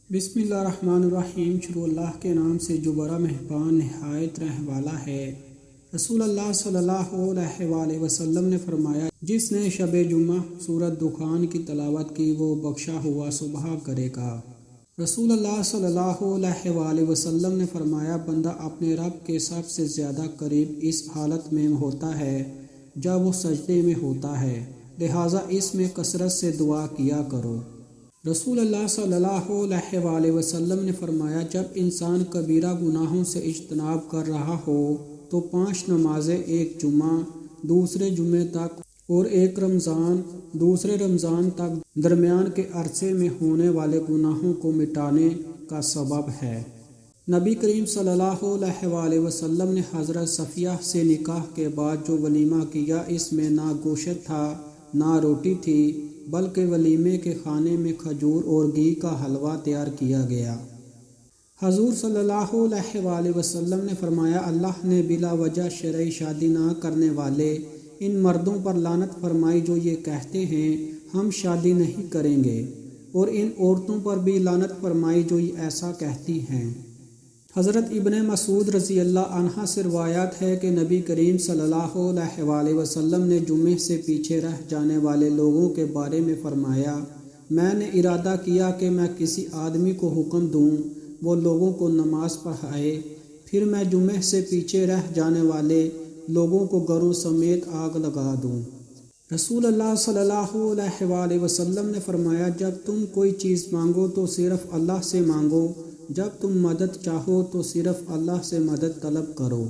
بسم اللہ الرحمن الرحیم۔ شروع اللہ کے نام سے جو بڑا مہربان نہایت رحم والا ہے۔ رسول اللہ صلی اللہ علیہ وآلہ وسلم نے فرمایا، جس نے شب جمعہ سورۃ دخان کی تلاوت کی وہ بخشا ہوا صبح کرے گا۔ رسول اللہ صلی اللہ علیہ وآلہ وسلم نے فرمایا، بندہ اپنے رب کے سب سے زیادہ قریب اس حالت میں ہوتا ہے جب وہ سجدے میں ہوتا ہے، لہٰذا اس میں کثرت سے دعا کیا کرو۔ رسول اللہ صلی اللہ علیہ وآلہ وسلم نے فرمایا، جب انسان کبیرہ گناہوں سے اجتناب کر رہا ہو تو 5 نمازیں، ایک جمعہ دوسرے جمعے تک اور ایک رمضان دوسرے رمضان تک درمیان کے عرصے میں ہونے والے گناہوں کو مٹانے کا سبب ہے۔ نبی کریم صلی اللہ علیہ وآلہ وسلم نے حضرت صفیہ سے نکاح کے بعد جو ولیمہ کیا، اس میں نہ گوشت تھا نہ روٹی تھی، بلکہ ولیمے کے کھانے میں کھجور اور گھی کا حلوہ تیار کیا گیا۔ حضور صلی اللہ علیہ وآلہ وسلم نے فرمایا، اللہ نے بلا وجہ شرعی شادی نہ کرنے والے ان مردوں پر لعنت فرمائی جو یہ کہتے ہیں ہم شادی نہیں کریں گے، اور ان عورتوں پر بھی لعنت فرمائی جو یہ ایسا کہتی ہیں۔ حضرت ابن مسعود رضی اللہ عنہ سے روایت ہے کہ نبی کریم صلی اللہ علیہ وآلہ وسلم نے جمعے سے پیچھے رہ جانے والے لوگوں کے بارے میں فرمایا، میں نے ارادہ کیا کہ میں کسی آدمی کو حکم دوں وہ لوگوں کو نماز پڑھائے، پھر میں جمعے سے پیچھے رہ جانے والے لوگوں کو گھروں سمیت آگ لگا دوں۔ رسول اللہ صلی اللہ علیہ وآلہ وسلم نے فرمایا، جب تم کوئی چیز مانگو تو صرف اللہ سے مانگو، جب تم مدد چاہو تو صرف اللہ سے مدد طلب کرو۔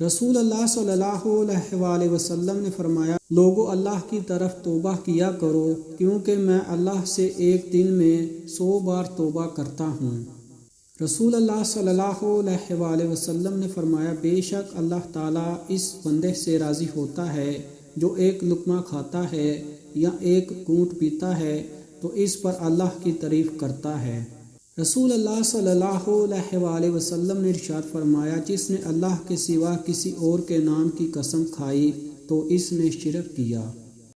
رسول اللہ صلی اللہ علیہ وآلہ وسلم نے فرمایا، لوگو اللہ کی طرف توبہ کیا کرو، کیونکہ میں اللہ سے ایک دن میں 100 بار توبہ کرتا ہوں۔ رسول اللہ صلی اللہ علیہ وآلہ وسلم نے فرمایا، بے شک اللہ تعالیٰ اس بندے سے راضی ہوتا ہے جو ایک لقمہ کھاتا ہے یا ایک گھونٹ پیتا ہے تو اس پر اللہ کی تعریف کرتا ہے۔ رسول اللہ صلی اللہ علیہ وآلہ وسلم نے ارشاد فرمایا، جس نے اللہ کے سوا کسی اور کے نام کی قسم کھائی تو اس نے شرک کیا۔